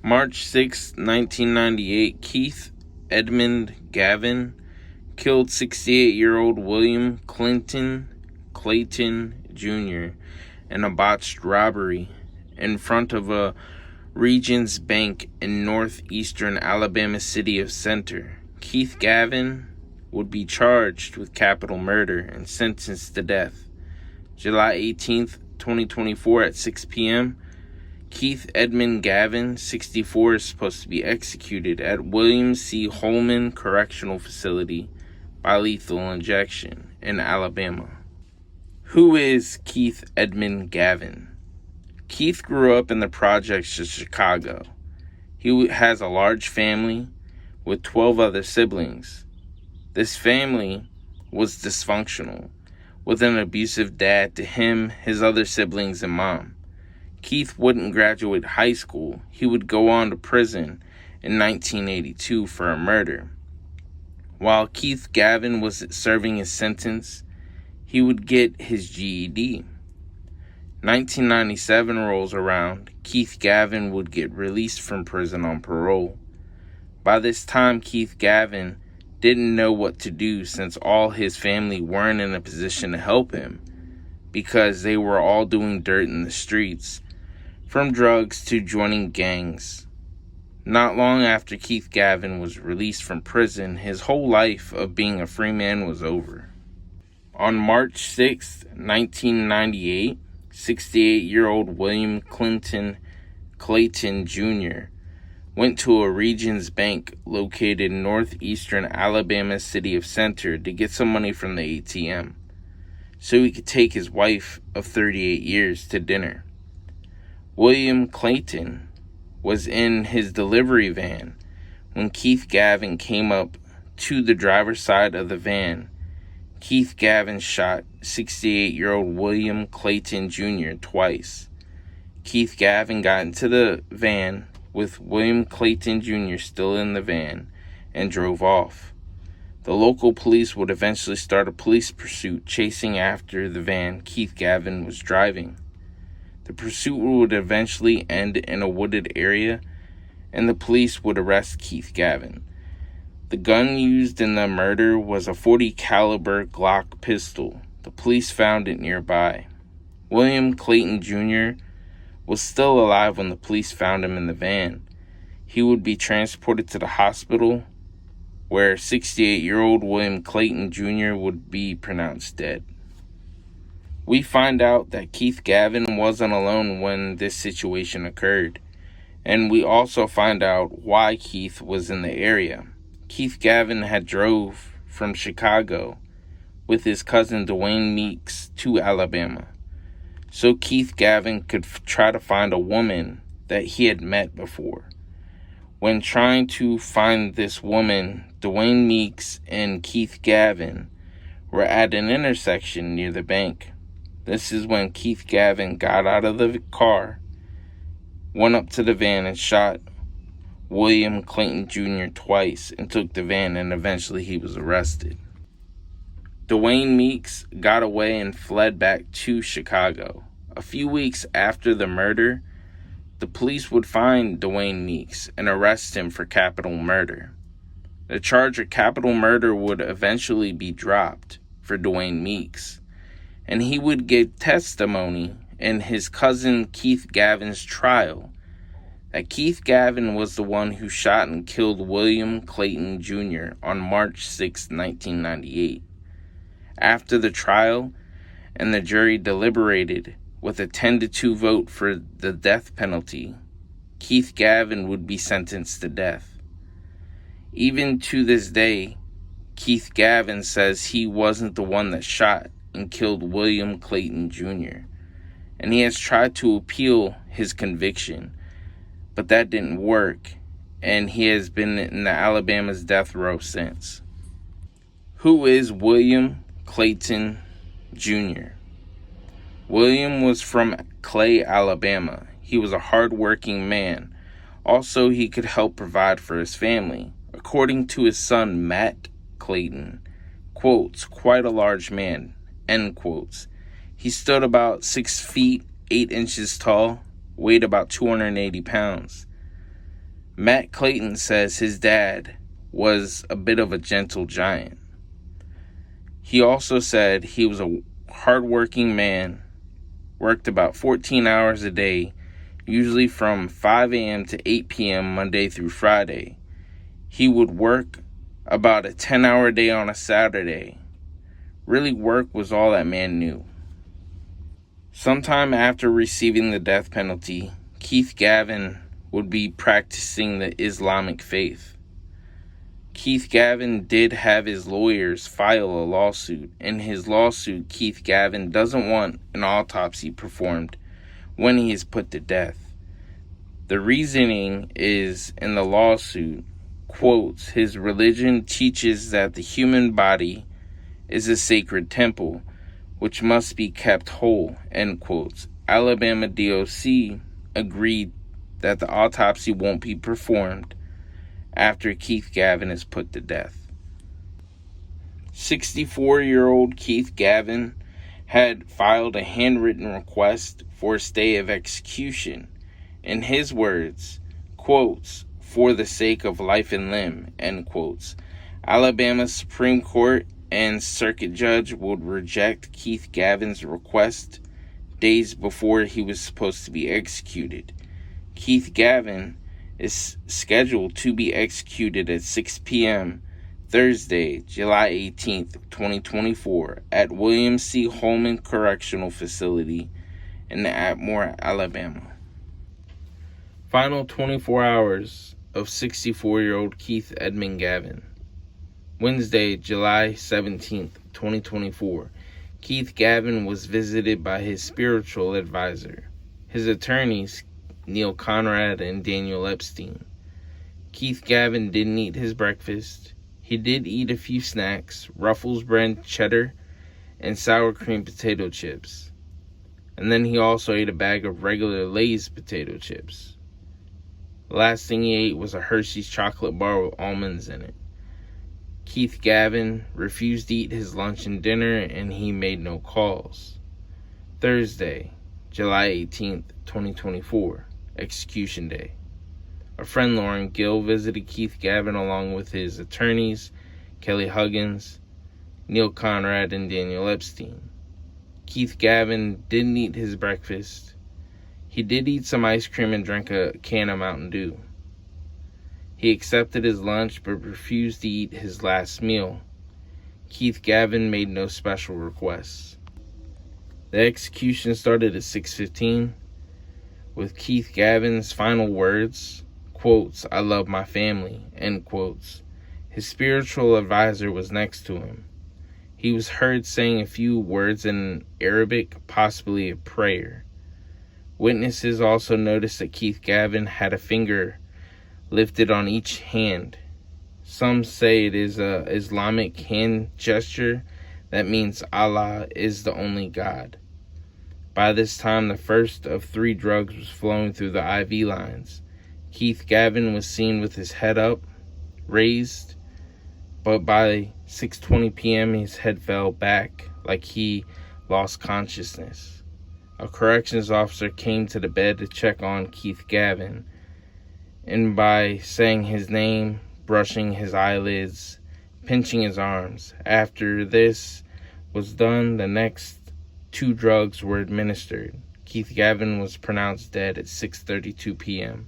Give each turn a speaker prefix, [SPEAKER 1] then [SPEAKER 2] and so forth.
[SPEAKER 1] March 6, 1998, Keith Edmund Gavin killed 68-year-old William Clayton Jr. in a botched robbery in front of a Regions Bank in northeastern Alabama city of Center. Keith Gavin would be charged with capital murder and sentenced to death. July 18th, 2024 at 6 p.m., Keith Edmund Gavin, 64, is supposed to be executed at William C. Holman Correctional Facility by lethal injection in Alabama. Who is Keith Edmund Gavin? Keith grew up in the projects of Chicago. He has a large family with 12 other siblings. This family was dysfunctional, with an abusive dad to him, his other siblings, and mom. Keith wouldn't graduate high school. He would go on to prison in 1982 for a murder. While Keith Gavin was serving his sentence, he would get his GED. 1997 rolls around, Keith Gavin would get released from prison on parole. By this time, Keith Gavin didn't know what to do since all his family weren't in a position to help him because they were all doing dirt in the streets, from drugs to joining gangs. Not long after Keith Gavin was released from prison, his whole life of being a free man was over. On March 6, 1998, 68-year-old William Clayton Jr. went to a Regions Bank located in northeastern Alabama city of Center to get some money from the ATM so he could take his wife of 38 years to dinner. William Clayton was in his delivery van when Keith Gavin came up to the driver's side of the van. Keith Gavin shot 68-year-old William Clayton Jr. twice. Keith Gavin got into the van with William Clayton Jr. still in the van and drove off. The local police would eventually start a police pursuit chasing after the van Keith Gavin was driving. The pursuit would eventually end in a wooded area, and the police would arrest Keith Gavin. The gun used in the murder was a .40 caliber Glock pistol. The police found it nearby. William Clayton Jr. was still alive when the police found him in the van. He would be transported to the hospital, where 68-year-old William Clayton Jr. would be pronounced dead. We find out that Keith Gavin wasn't alone when this situation occurred, and we also find out why Keith was in the area. Keith Gavin had drove from Chicago with his cousin Dwayne Meeks to Alabama, so Keith Gavin could try to find a woman that he had met before. When trying to find this woman, Dwayne Meeks and Keith Gavin were at an intersection near the bank. This is when Keith Gavin got out of the car, went up to the van and shot William Clayton Jr. twice and took the van, and eventually he was arrested. Dwayne Meeks got away and fled back to Chicago. A few weeks after the murder, the police would find Dwayne Meeks and arrest him for capital murder. The charge of capital murder would eventually be dropped for Dwayne Meeks, and he would give testimony in his cousin Keith Gavin's trial that Keith Gavin was the one who shot and killed William Clayton Jr. on March 6, 1998. After the trial and the jury deliberated with a 10-2 vote for the death penalty, Keith Gavin would be sentenced to death. Even to this day, Keith Gavin says he wasn't the one that shot and killed William Clayton Jr., and he has tried to appeal his conviction, but that didn't work, and he has been in the Alabama's death row since. Who is William Clayton Jr.? William was from Clay, Alabama. He was a hard-working man. Also, he could help provide for his family. According to his son, Matt Clayton, quotes, quite a large man, end quotes. He stood about 6 feet, 8 inches tall, weighed about 280 pounds. Matt Clayton says his dad was a bit of a gentle giant. He also said he was a hardworking man, worked about 14 hours a day, usually from 5 a.m. to 8 p.m. Monday through Friday. He would work about a 10-hour day on a Saturday. Really, work was all that man knew. Sometime after receiving the death penalty, Keith Gavin would be practicing the Islamic faith. Keith Gavin did have his lawyers file a lawsuit. In his lawsuit, Keith Gavin doesn't want an autopsy performed when he is put to death. The reasoning is, in the lawsuit, quotes, his religion teaches that the human body is a sacred temple, which must be kept whole, end quotes. Alabama DOC agreed that the autopsy won't be performed after Keith Gavin is put to death. 64-year-old Keith Gavin had filed a handwritten request for a stay of execution. In his words, quotes, for the sake of life and limb, end quotes. Alabama Supreme Court and Circuit Judge would reject Keith Gavin's request days before he was supposed to be executed. Keith Gavin is scheduled to be executed at 6 p.m. Thursday, July 18th, 2024 at William C. Holman Correctional Facility in Atmore, Alabama. Final 24 hours of 64-year-old Keith Edmund Gavin. Wednesday, July 17th, 2024. Keith Gavin was visited by his spiritual advisor, his attorneys, Neil Conrad and Daniel Epstein. Keith Gavin didn't eat his breakfast. He did eat a few snacks, Ruffles bread, cheddar, and sour cream potato chips. And then he also ate a bag of regular Lay's potato chips. The last thing he ate was a Hershey's chocolate bar with almonds in it. Keith Gavin refused to eat his lunch and dinner, and he made no calls. Thursday, July 18th, 2024. Execution Day. A friend, Lauren Gill, visited Keith Gavin along with his attorneys, Kelly Huggins, Neil Conrad, and Daniel Epstein. Keith Gavin didn't eat his breakfast. He did eat some ice cream and drank a can of Mountain Dew. He accepted his lunch but refused to eat his last meal. Keith Gavin made no special requests. The execution started at 6:15. With Keith Gavin's final words, quotes, I love my family, end quotes. His spiritual advisor was next to him. He was heard saying a few words in Arabic, possibly a prayer. Witnesses also noticed that Keith Gavin had a finger lifted on each hand. Some say it is an Islamic hand gesture that means Allah is the only God. By this time, the first of 3 drugs was flowing through the IV lines. Keith Gavin was seen with his head up, raised, but by 6:20 p.m. his head fell back like he lost consciousness. A corrections officer came to the bed to check on Keith Gavin, and by saying his name, brushing his eyelids, pinching his arms. After this was done, the next 2 drugs were administered. Keith Gavin was pronounced dead at 6:32 p.m.